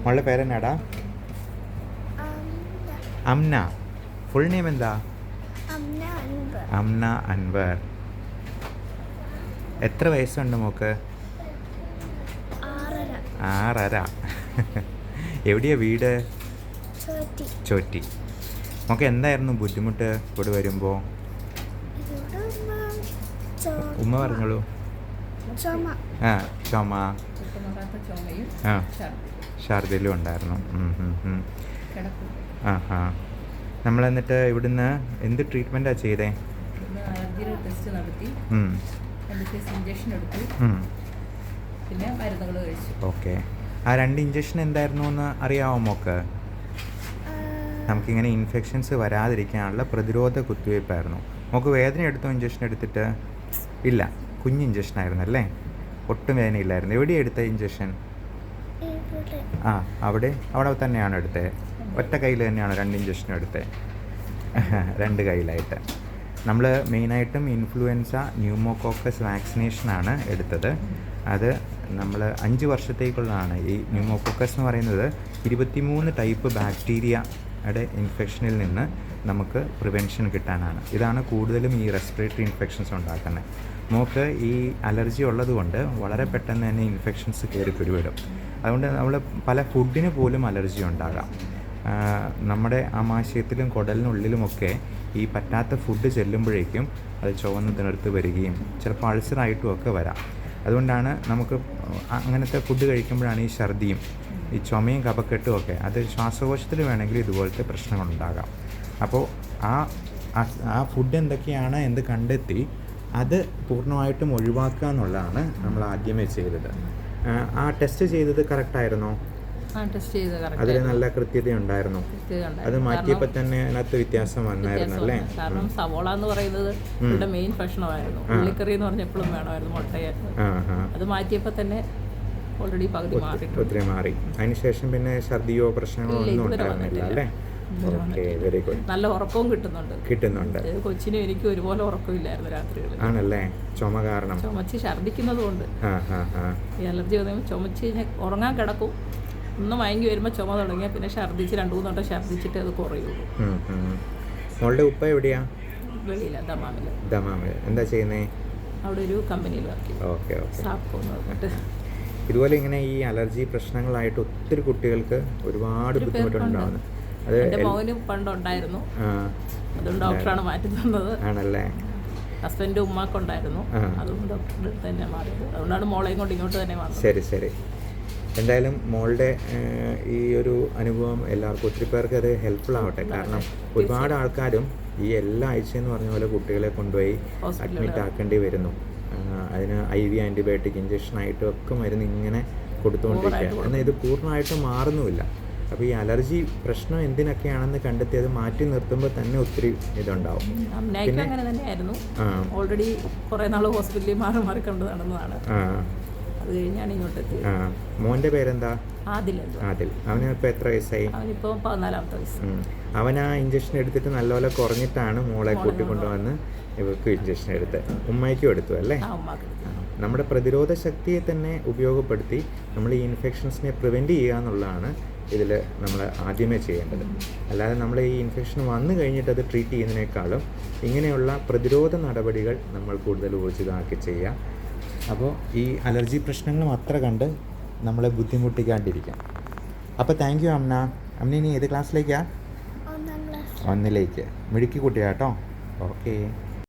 മോളുടെ പേരെന്നാടാ? Amna. Full name എന്താ? അംന അൻവർ. എത്ര വയസ്സുണ്ട് മോക്ക്? 6.5. എവിടെയാ വീട്? ചോറ്റി. മോക്ക് എന്തായിരുന്നു ബുദ്ധിമുട്ട് ഇവിടെ വരുമ്പോൾ? ഉമ്മ പറഞ്ഞോളൂ. ചുമ, ഛർദിലും ഉണ്ടായിരുന്നു. നമ്മളെന്നിട്ട് ഇവിടുന്ന് എന്ത് ട്രീറ്റ്മെൻറ്റാണ് ചെയ്തേ? ടെസ്റ്റ് നടത്തി, ഇഞ്ചക്ഷൻ എടുത്തു, പിന്നെ മരുന്നുകൾ കഴിച്ചു. ഓക്കെ. ആ 2 ഇഞ്ചക്ഷൻ എന്തായിരുന്നു എന്ന് അറിയാമോ മോക്ക്? നമുക്കിങ്ങനെ ഇൻഫെക്ഷൻസ് വരാതിരിക്കാനുള്ള പ്രതിരോധ കുത്തിവയ്പ്പായിരുന്നു. മോക്ക് വേദന എടുത്തോ ഇഞ്ചക്ഷൻ എടുത്തിട്ട്? ഇല്ല, കുഞ്ഞ് ഇഞ്ചക്ഷൻ ആയിരുന്നല്ലേ? ഒട്ടും വേദനയില്ലായിരുന്നു. എവിടെയാണ് എടുത്ത ഇഞ്ചക്ഷൻ? അവിടെ തന്നെയാണ് എടുത്തത്. ഒറ്റ കയ്യിൽ തന്നെയാണ് 2 ഇഞ്ചക്ഷനും എടുത്തത്. 2 കയ്യിലായിട്ട്. നമ്മൾ മെയിനായിട്ടും ഇൻഫ്ലുവൻസ ന്യൂമോകോക്കസ് വാക്സിനേഷനാണ് എടുത്തത്. അത് നമ്മൾ 5 വർഷത്തേക്കുള്ളതാണ്. ഈ ന്യൂമോകോക്കസ് എന്ന് പറയുന്നത് 23 ടൈപ്പ് ബാക്ടീരിയയുടെ ഇൻഫെക്ഷനിൽ നിന്ന് നമുക്ക് പ്രിവെൻഷൻ കിട്ടാനാണ്. ഇതാണ് കൂടുതലും ഈ റെസ്പിറേറ്ററി ഇൻഫെക്ഷൻസ് ഉണ്ടാക്കുന്നത്. മോക്ക് ഈ അലർജി ഉള്ളതുകൊണ്ട് വളരെ പെട്ടെന്ന് തന്നെ ഇൻഫെക്ഷൻസ് കയറി പിടിപെടും. അതുകൊണ്ട് നമ്മൾ പല ഫുഡിന് പോലും അലർജി ഉണ്ടാകാം. നമ്മുടെ ആമാശയത്തിലും കുടലിനുള്ളിലുമൊക്കെ ഈ പറ്റാത്ത ഫുഡ് ചെല്ലുമ്പോഴേക്കും അത് ചുവന്ന് തിണർത്ത് വരികയും ചിലപ്പോൾ അൾസറായിട്ടും ഒക്കെ വരാം. അതുകൊണ്ടാണ് നമുക്ക് അങ്ങനത്തെ ഫുഡ് കഴിക്കുമ്പോഴാണ് ഈ ഛർദിയും ഈ ചുമയും കഫക്കെട്ടും ഒക്കെ. അത് ശ്വാസകോശത്തിൽ വേണമെങ്കിൽ ഇതുപോലത്തെ പ്രശ്നങ്ങളുണ്ടാകാം. അപ്പോൾ ആ ഫുഡ് എന്തൊക്കെയാണ് എന്ന് കണ്ടെത്തി അത് പൂർണ്ണമായിട്ടും ഒഴിവാക്കുക എന്നുള്ളതാണ് നമ്മൾ ആദ്യമേ ചെയ്തത്. ആ ടെസ്റ്റ് ചെയ്തത് കറക്റ്റായിരുന്നോ? അതിൽ നല്ല കൃത്യത ഉണ്ടായിരുന്നു. അത് മാറ്റിയപ്പോൾ തന്നെ അതിനകത്ത് വ്യത്യാസം വന്നായിരുന്നു അല്ലേ? കാരണം സവോള എന്ന് പറയുന്നത് ഇവിടെ മെയിൻ ഭക്ഷണമായിരുന്നു. ഉള്ളിക്കറി എന്ന് പറഞ്ഞ എപ്പോഴും വേണമായിരുന്നു, മുട്ടയായിരുന്നു. അത് മാറ്റിയപ്പോൾ തന്നെ ഓൾറെഡി ഒത്തിരി മാറി. അതിനുശേഷം പിന്നെ ഛർദിയോ പ്രശ്നങ്ങളോ ഒന്നും ഉണ്ടായിരുന്നില്ല അല്ലേ? Okay, very good. നല്ല ഉറക്കവും കിട്ടുന്നുണ്ട്. കൊച്ചിനും എനിക്കും ഒരുപോലെ ഉറക്കമില്ലായിരുന്നു രാത്രികളിൽ. ആണല്ലേ? ചുമ കാരണം ചുമച്ച് ഛർദിക്കുന്നത് കൊണ്ട്. ഈ അലർജി വന്നപ്പോൾ ചുമച്ച് കഴിഞ്ഞാൽ ഉറങ്ങാൻ കിടക്കും. ഒന്ന് മയങ്ങി വരുമ്പോൾ ചുമ തുടങ്ങിയാൽ പിന്നെ ഛർദിച്ച് 2-3 വട്ടം ഛർദിച്ചിട്ട് അത് കുറയുള്ളൂ. മോളുടെ ഉപ്പ എവിടെയാ? വെളിയിലാണ്, ദമാമിൽ. എന്താ ചെയ്യുന്നേ? അവിടെ ഒരു കമ്പനിയിൽ വർക്ക് ചെയ്യും. ഓക്കെ. സാപ്കോ എന്ന് പറഞ്ഞിട്ട്. ഇതുപോലെ ഇങ്ങനെ ഈ അലർജി പ്രശ്നങ്ങളായിട്ട് ഒത്തിരി കുട്ടികൾക്ക് ഒരുപാട് ബുദ്ധിമുട്ടുണ്ടാവുന്നു. അത് എൻ്റെ മകന് പണ്ടുണ്ടായിരുന്നു. അതും ഡോക്ടറാണ് മാറ്റി തന്നത്. ആണല്ലേ? ഹസ്ബൻഡ് ഉമ്മാക്കുണ്ടായിരുന്നു. അതും ഡോക്ടറുടെ അടുത്ത് തന്നെ മാറിയത്. അതുകൊണ്ടാണ് മോളെയും കൊണ്ട് ഇങ്ങോട്ട് തന്നെ വന്നത്. ശരി. എന്തായാലും മോളുടെ ഈ ഒരു അനുഭവം എല്ലാവർക്കും ഒത്തിരി പേർക്ക് അത് ഹെൽപ്ഫുൾ ആവട്ടെ. കാരണം ഒരുപാട് ആൾക്കാരും ഈ എല്ലാ ആഴ്ചയെന്ന് പറഞ്ഞ പോലെ കുട്ടികളെ കൊണ്ടുപോയി അഡ്മിറ്റ് ആക്കേണ്ടി വരുന്നു. അതിന് IV ആൻറ്റിബയോട്ടിക് ഇഞ്ചക്ഷനായിട്ടും ഒക്കെ മരുന്ന് ഇങ്ങനെ കൊടുത്തുകൊണ്ടിരിക്കുക. എന്നാൽ ഇത് പൂർണ്ണമായിട്ടും മാറുന്നുമില്ല. അപ്പോൾ ഈ അലർജി പ്രശ്നം എന്തിനൊക്കെയാണെന്ന് കണ്ടെത്തി അത് മാറ്റി നിർത്തുമ്പോൾ തന്നെ ഒത്തിരി ഇതുണ്ടാവും. പിന്നെ അങ്ങനെ തന്നെയായിരുന്നു. ഓൾറെഡി കുറേ നാൾ ഹോസ്പിറ്റലിൽ മാറി കണ്ടു നടന്നതാണ്. അത് കഴിഞ്ഞാണ് ഇങ്ങോട്ട് എത്തിയത്. മോൻ്റെ പേരെന്താ? ആദിൽ. അവന് ഇപ്പോൾ എത്ര വയസ്സായി? അവനിപ്പോൾ 14ാമത്തെ വയസ്സ്. അവൻ ആ ഇഞ്ചക്ഷൻ എടുത്തിട്ട് നല്ലപോലെ കുറഞ്ഞിട്ടാണ് മോളെ കൂട്ടിക്കൊണ്ടുവന്ന് ഇവർക്ക് ഇഞ്ചക്ഷൻ എടുത്ത്. ഉമ്മയ്ക്കും എടുത്തു അല്ലേ? നമ്മുടെ പ്രതിരോധ ശക്തിയെ തന്നെ ഉപയോഗപ്പെടുത്തി നമ്മൾ ഈ ഇൻഫെക്ഷൻസിനെ പ്രിവെൻറ്റ് ചെയ്യുക എന്നുള്ളതാണ് ഇതിൽ നമ്മൾ ആദ്യമേ ചെയ്യേണ്ടത്. അല്ലാതെ നമ്മൾ ഈ ഇൻഫെക്ഷൻ വന്നു കഴിഞ്ഞിട്ട് അത് ട്രീറ്റ് ചെയ്യുന്നതിനേക്കാളും ഇങ്ങനെയുള്ള പ്രതിരോധ നടപടികൾ നമ്മൾ കൂടുതൽ ഊർജിതമാക്കി ചെയ്യുക. അപ്പോൾ ഈ അലർജി പ്രശ്നങ്ങൾ അത്ര കണ്ട് നമ്മളെ ബുദ്ധിമുട്ടിക്കാണ്ടിരിക്കാം. അപ്പോൾ താങ്ക് യു അമ്ന. ഇനി ഏത് ക്ലാസ്സിലേക്കാണ്? 1ലേക്ക്. മിടുക്കി കുട്ടിയാട്ടോ. ഓക്കെ.